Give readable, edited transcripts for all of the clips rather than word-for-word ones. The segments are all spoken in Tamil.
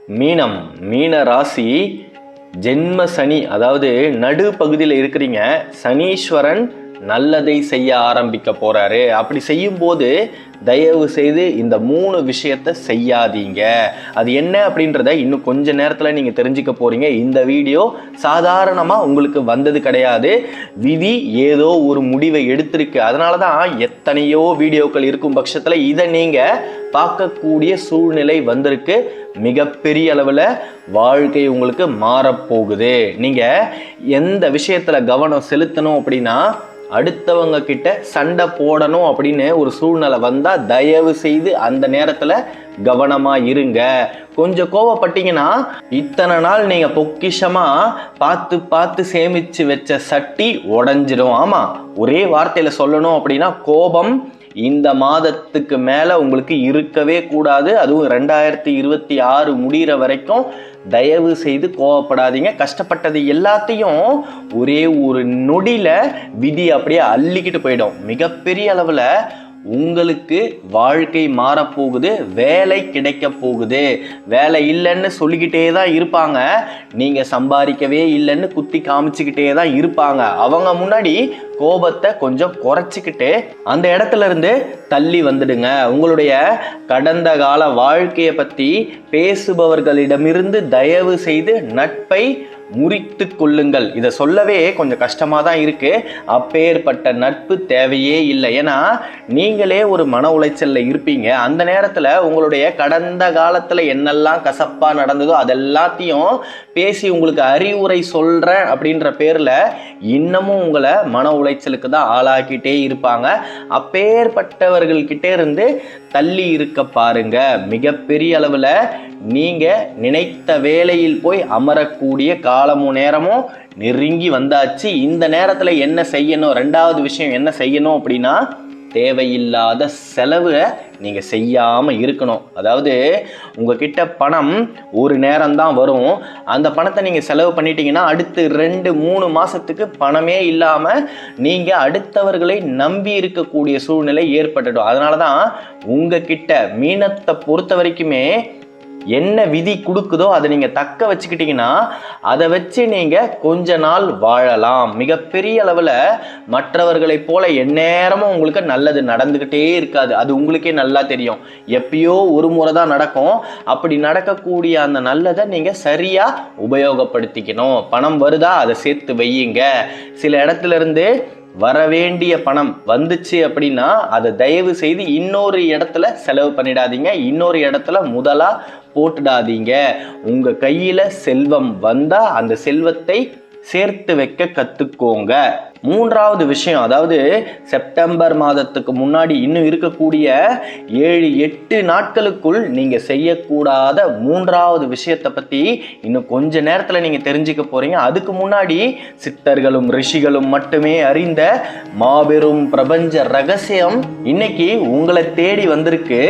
மீனம், மீன ராசி ஜென்ம சனி, அதாவது நடு பகுதியில் இருக்கிறீங்க. சனீஸ்வரன் நல்லதை செய்ய ஆரம்பிக்க போறாரு. அப்படி செய்யும் போது தயவு செய்து இந்த 3 விஷயத்தை செய்யாதீங்க. அது என்ன அப்படின்றத இன்னும் கொஞ்ச நேரத்தில் நீங்கள் தெரிஞ்சுக்க போறீங்க. இந்த வீடியோ சாதாரணமாக உங்களுக்கு வந்தது கிடையாது. விதி ஏதோ ஒரு முடிவை எடுத்திருக்கு. அதனால தான் எத்தனையோ வீடியோக்கள் இருக்கும் பட்சத்தில் இதை நீங்கள் பார்க்கக்கூடிய சூழ்நிலை வந்திருக்கு. மிகப்பெரிய அளவில் வாழ்க்கை உங்களுக்கு மாறப்போகுது. நீங்கள் எந்த விஷயத்தில் கவனம் செலுத்தணும் அப்படின்னா, அடுத்தவங்க கிட்ட சண்டை போடணும் அப்படின்னு ஒரு சூழ்நிலை வந்தால் தயவு செய்து அந்த நேரத்தில் கவனமாக இருங்க. கொஞ்சம் கோவப்பட்டீங்கன்னா இத்தனை நாள் நீங்கள் பொக்கிஷமாக பார்த்து பார்த்து சேமித்து வச்ச சட்டி உடஞ்சிடும். ஆமாம், ஒரே வார்த்தையில் சொல்லணும் அப்படின்னா கோபம் இந்த மாதத்துக்கு மேலே உங்களுக்கு இருக்கவே கூடாது. அதுவும் 2026 முடிகிற வரைக்கும் தயவு செய்து கோவப்படாதீங்க. கஷ்டப்பட்டது எல்லாத்தையும் ஒரே ஒரு நொடியில் விதி அப்படியே அள்ளிக்கிட்டு போயிடும். மிகப்பெரிய அளவில் உங்களுக்கு வாழ்க்கை மாறப்போகுது. வேலை கிடைக்க போகுது. வேலை இல்லைன்னு சொல்லிக்கிட்டே தான் இருப்பாங்க. நீங்கள் சம்பாதிக்கவே இல்லைன்னு குத்தி காமிச்சுக்கிட்டே தான் இருப்பாங்க. அவங்க முன்னாடி கோபத்தை கொஞ்சம் குறைச்சிக்கிட்டு அந்த இடத்துல இருந்து தள்ளி வந்துடுங்க. உங்களுடைய கடந்த கால வாழ்க்கையை பற்றி பேசுபவர்களிடமிருந்து தயவு செய்து நட்பை முறித்து கொள்ளுங்கள். இதை சொல்லவே கொஞ்சம் கஷ்டமாக தான் இருக்கு. அப்பேற்பட்ட நட்பு தேவையே இல்லை. ஏன்னா நீங்களே ஒரு மன உளைச்சலில் இருப்பீங்க. அந்த நேரத்தில் உங்களுடைய கடந்த காலத்தில் என்னெல்லாம் கசப்பாக நடந்ததோ அதெல்லாத்தையும் பேசி உங்களுக்கு அறிவுரை சொல்கிறேன் அப்படின்ற பேரில் இன்னமும் உங்களை மன உளைச்சலுக்கு தான் ஆளாக்கிட்டே இருப்பாங்க. அப்பேற்பட்டவர்கள்கிட்டே இருந்து தள்ளி இருக்க பாருங்க. மிகப்பெரிய அளவில் நீங்கள் நினைத்த வேலையில் போய் அமரக்கூடிய காலமும் நேரமும் நெருங்கி வந்தாச்சு. இந்த நேரத்தில் என்ன செய்யணும், 2வது விஷயம் என்ன செய்யணும் அப்படின்னா, தேவையில்லாத செலவை நீங்கள் செய்யாமல் இருக்கணும். அதாவது உங்ககிட்ட பணம் ஒரு நேரம்தான் வரும். அந்த பணத்தை நீங்கள் செலவு பண்ணிட்டீங்கன்னா அடுத்து 2-3 மாதத்துக்கு பணமே இல்லாமல் நீங்கள் அடுத்தவர்களை நம்பி இருக்கக்கூடிய சூழ்நிலை ஏற்பட்டுடும். அதனால தான் உங்ககிட்ட மீனத்தை பொறுத்த வரைக்குமே என்ன விதி கொடுக்குதோ அதை நீங்கள் தக்க வச்சுக்கிட்டீங்கன்னா அதை வச்சு நீங்கள் கொஞ்ச நாள் வாழலாம். மிகப்பெரிய அளவில் மற்றவர்களைப் போல எந்நேரமும் உங்களுக்கு நல்லது நடந்துக்கிட்டே இருக்காது. அது உங்களுக்கே நல்லா தெரியும். எப்பயோ ஒரு முறை தான் நடக்கும். அப்படி நடக்கக்கூடிய அந்த நல்லதை நீங்கள் சரியாக உபயோகப்படுத்திக்கணும். பணம் வருதா, அதை சேர்த்து வையுங்க. சில இடத்துல இருந்து வரவேண்டிய பணம் வந்துச்சு அப்படின்னா அதை தயவு செய்து இன்னொரு இடத்துல செலவு பண்ணிடாதீங்க. இன்னொரு இடத்துல முதலா போட்டுடாதீங்க. உங்க கையில செல்வம் வந்தா அந்த செல்வத்தை சேர்த்து வைக்க கத்துக்கோங்க. 3வது விஷயம், அதாவது செப்டம்பர் மாதத்துக்கு முன்னாடி இன்னும் இருக்கக்கூடிய 7-8 நாட்களுக்குள் நீங்க செய்யக்கூடாத 3வது விஷயத்தை பத்தி இன்னும் கொஞ்ச நேரத்துல நீங்க தெரிஞ்சுக்க போறீங்க. அதுக்கு முன்னாடி சித்தர்களும் ரிஷிகளும் மட்டுமே அறிந்த மாபெரும் பிரபஞ்ச ரகசியம் இன்னைக்கு உங்களை தேடி வந்திருக்கு.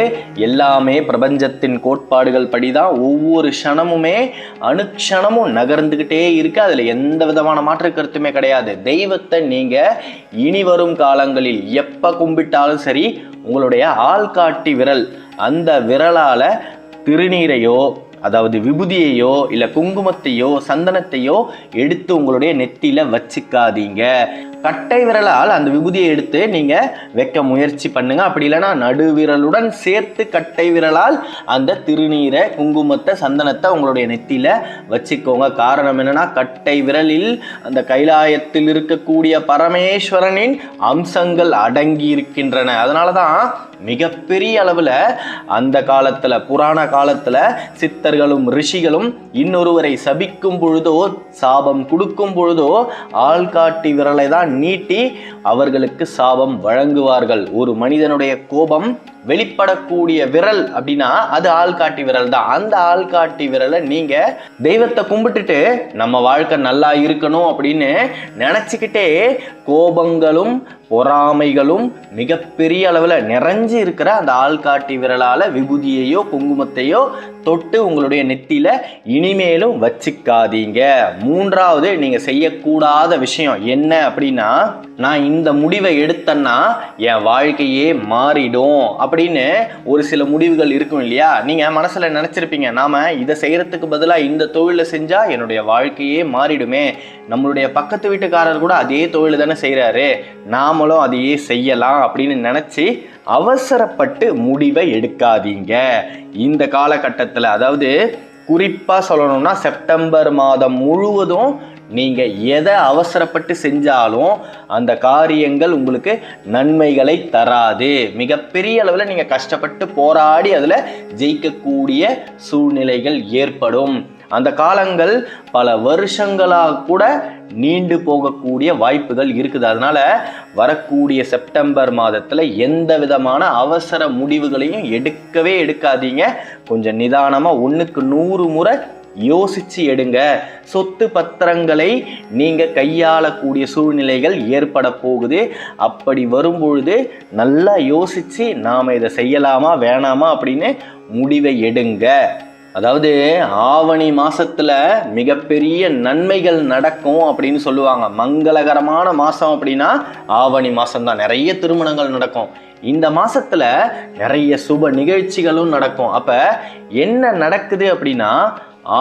எல்லாமே பிரபஞ்சத்தின் கோட்பாடுகள் படிதான் ஒவ்வொரு க்ஷணமுமே அணுக்ஷணமும் நகர்ந்துகிட்டே இருக்கு. அதுல எந்த விதமான மாற்று கருத்துமே கிடையாது. தெய்வத்தை நீங்க இனி வரும் காலங்களில் எப்ப கும்பிட்டாலும் சரி, உங்களுடைய ஆள்காட்டி விரல் அந்த விரலால திருநீரையோ, அதாவது விபூதியையோ இல்லை குங்குமத்தையோ சந்தனத்தையோ எடுத்து உங்களுடைய நெத்தியில வச்சுக்காதீங்க. கட்டை விரலால் அந்த விபூதியை எடுத்து நீங்க வைக்க முயற்சி பண்ணுங்க. அப்படி இல்லைன்னா நடுவிரலுடன் சேர்த்து கட்டை விரலால் அந்த திருநீரை, குங்குமத்தை, சந்தனத்தை உங்களுடைய நெத்தியில வச்சுக்கோங்க. காரணம் என்னன்னா, கட்டை விரலில் அந்த கைலாயத்தில் இருக்கக்கூடிய பரமேஸ்வரனின் அம்சங்கள் அடங்கி இருக்கின்றன. அதனாலதான் மிகப்பெரிய அளவில் அந்த காலத்தில், புராண காலத்தில் சித்தர்களும் ரிஷிகளும் இன்னொருவரை சபிக்கும் பொழுதோ சாபம் கொடுக்கும் பொழுதோ ஆள்காட்டி விரலை தான் நீட்டி அவர்களுக்கு சாபம் வழங்குவார்கள். ஒரு மனிதனுடைய கோபம் வெளிப்படக்கூடிய விரல் அப்படின்னா அது ஆள்காட்டி விரல் தான். அந்த ஆள்காட்டி விரலை நீங்க தெய்வத்தை கும்பிட்டுட்டு நம்ம வாழ்க்கை நல்லா இருக்கணும் அப்படின்னு நினைச்சுக்கிட்டே கோபங்களும் பொறாமைகளும் மிகப்பெரிய அளவில் நிறைஞ்சு இருக்கிற அந்த ஆள்காட்டி விரலால விபூதியையோ குங்குமத்தையோ தொட்டு உங்களுடைய நெத்தியில இனிமேலும் வச்சுக்காதீங்க. 3வது நீங்க செய்யக்கூடாத விஷயம் என்ன அப்படின்னா, அப்படின்னா, நான் இந்த முடிவை எடுத்தேன்னா என் வாழ்க்கையே மாறிடும் அப்படின்னு ஒரு சில முடிவுகள் இருக்கும் இல்லையா? நீங்க மனசுல நினைச்சிருப்பீங்க, நாம இதை செய்யறதுக்கு பதிலா இந்த தொழிலை செஞ்சா என்னுடைய வாழ்க்கையே மாறிடுமே, நம்மளுடைய பக்கத்து வீட்டுக்காரர் கூட அதே தொழில் தானே செய்யறாரு, நாமளும் அதையே செய்யலாம் அப்படின்னு நினைச்சு அவசரப்பட்டு முடிவை எடுக்காதீங்க. இந்த காலகட்டத்தில், அதாவது குறிப்பா சொல்லணும்னா செப்டம்பர் மாதம் முழுவதும் நீங்க எதை அவசரப்பட்டு செஞ்சாலும் அந்த காரியங்கள் உங்களுக்கு நன்மைகளை தராது. மிகப்பெரிய அளவில் நீங்க கஷ்டப்பட்டு போராடி அதுல ஜெயிக்கக்கூடிய சூழ்நிலைகள் ஏற்படும். அந்த காலங்கள் பல வருஷங்களாக கூட நீண்டு போகக்கூடிய வாய்ப்புகள் இருக்குது. அதனால வரக்கூடிய செப்டம்பர் மாதத்துல எந்த விதமான அவசர முடிவுகளையும் எடுக்கவே எடுக்காதீங்க. கொஞ்சம் நிதானமா 1க்கு 100 முறை யோசிச்சு எடுங்க. சொத்து பத்திரங்களை நீங்க கையாளக்கூடிய சூழ்நிலைகள் ஏற்பட போகுது. அப்படி வரும்பொழுது நல்லா யோசிச்சு நாம இதை செய்யலாமா வேணாமா அப்படின்னு முடிவை எடுங்க. அதாவது ஆவணி மாசத்துல மிகப்பெரிய நன்மைகள் நடக்கும் அப்படின்னு சொல்லுவாங்க. மங்களகரமான மாசம் அப்படின்னா ஆவணி மாசம் தான். நிறைய திருமணங்கள் நடக்கும். இந்த மாசத்துல நிறைய சுப நிகழ்ச்சிகளும் நடக்கும். அப்ப என்ன நடக்குது அப்படின்னா,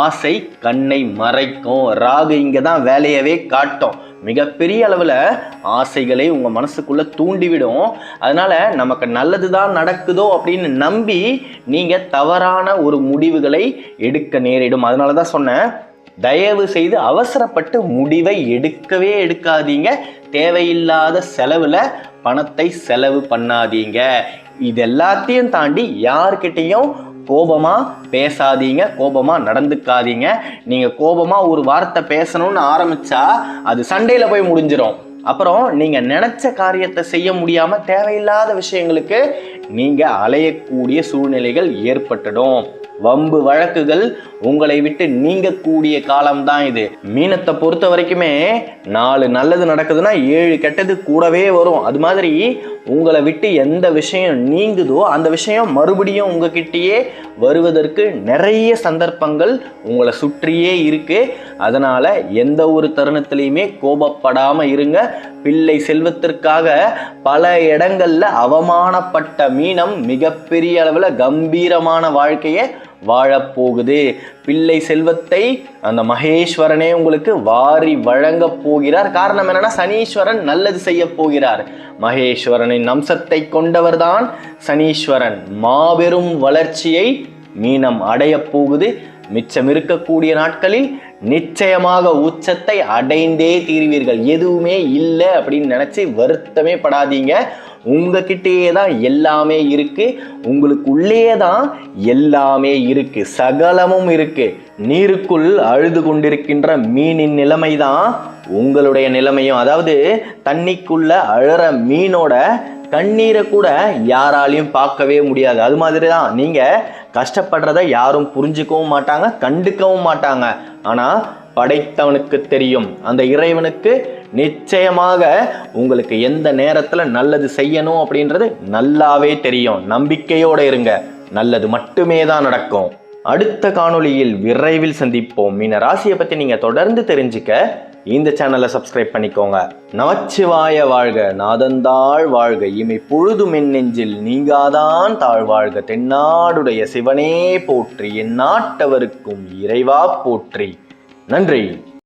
ஆசை கண்ணை மறைக்கும். ராகு இங்க தான் வேலையவே காட்டும். மிகப்பெரிய அளவில் ஆசைகளை உங்கள் மனசுக்குள்ளே தூண்டிவிடும். அதனால் நமக்கு நல்லது தான் நடக்குதோ அப்படின்னு நம்பி நீங்கள் தவறான ஒரு முடிவுகளை எடுக்க நேரிடும். அதனால தான் சொன்னேன், தயவு செய்து அவசரப்பட்டு முடிவை எடுக்கவே எடுக்காதீங்க. தேவையில்லாத செலவில் பணத்தை செலவு பண்ணாதீங்க. இது எல்லாத்தையும் தாண்டி யார்கிட்டையும் கோபமா பேசாதீங்க, கோபமா நடந்துக்காதீங்க. நீங்க கோபமா ஒரு வார்த்தை பேசணும்னு ஆரம்பிச்சா அது சண்டையில போய் முடிஞ்சிடும். அப்புறம் நீங்க நினைச்ச காரியத்தை செய்ய முடியாம தேவையில்லாத விஷயங்களுக்கு நீங்க அலையக்கூடிய சூழ்நிலைகள் ஏற்பட்டுடும். வம்பு வழக்குகள் உங்களை விட்டு நீங்கக்கூடிய காலம்தான் இது. மீனத்தை பொறுத்த வரைக்குமே 4 நல்லது நடக்குதுன்னா 7 கெட்டது கூடவே வரும். அது மாதிரி உங்களை விட்டு எந்த விஷயம் நீங்குதோ அந்த விஷயம் மறுபடியும் உங்ககிட்டயே வருவதற்கு நிறைய சந்தர்ப்பங்கள் உங்களை சுற்றியே இருக்கு. அதனால எந்த ஒரு தருணத்திலையுமே கோபப்படாம இருங்க. பிள்ளை செல்வத்திற்காக பல இடங்கள்ல அவமானப்பட்ட மீனம் மிகப்பெரிய அளவுல கம்பீரமான வாழ்க்கையை வாழப்போகுது. பிள்ளை செல்வத்தை அந்த மகேஸ்வரனே உங்களுக்கு வாரி வழங்க போகிறார். காரணம் என்னன்னா, சனீஸ்வரன் நல்லது செய்ய போகிறார். மகேஸ்வரனின் அம்சத்தை கொண்டவர் தான் சனீஸ்வரன். மாபெரும் வளர்ச்சியை மீனம் அடைய போகுது. மிச்சம் இருக்கக்கூடிய நாட்களில் நிச்சயமாக உச்சத்தை அடைந்தே தீர்வீர்கள். எதுவுமே இல்லை அப்படின்னு நினைச்சு வருத்தமே படாதீங்க. உங்ககிட்டயே தான் எல்லாமே இருக்கு. உங்களுக்கு உள்ளே தான் எல்லாமே இருக்கு. சகலமும் இருக்கு. நீருக்குள் அழுது கொண்டிருக்கின்ற மீனின் நிலைமை தான் உங்களுடைய நிலைமையும். அதாவது தண்ணிக்குள்ள அழற மீனோட கண்ணீரை கூட யாராலையும் பார்க்கவே முடியாது. அது மாதிரி தான் நீங்க கஷ்டப்படுறத யாரும் புரிஞ்சுக்கவும் மாட்டாங்க, கண்டுக்கவும் மாட்டாங்க. ஆனா படைத்தவனுக்கு தெரியும். அந்த இறைவனுக்கு நிச்சயமாக உங்களுக்கு எந்த நேரத்துல நல்லது செய்யணும் அப்படின்றது நல்லாவே தெரியும். நம்பிக்கையோட இருங்க, நல்லது மட்டுமே தான் நடக்கும். அடுத்த காணொளியில் விரைவில் சந்திப்போம். மீன ராசியை பத்தி நீங்க தொடர்ந்து தெரிஞ்சுக்க இந்த சேனலை சப்ஸ்கிரைப் பண்ணிக்கோங்க. நமச்சிவாய வாழ்க, நாதந்தாள் வாழ்க, இமை பொழுதும் என் நெஞ்சில் நீங்காதான் தாழ்வாழ்க. தென்னாடுடைய சிவனே போற்றி, என் நாட்டவருக்கும் இறைவா போற்றி. நன்றி.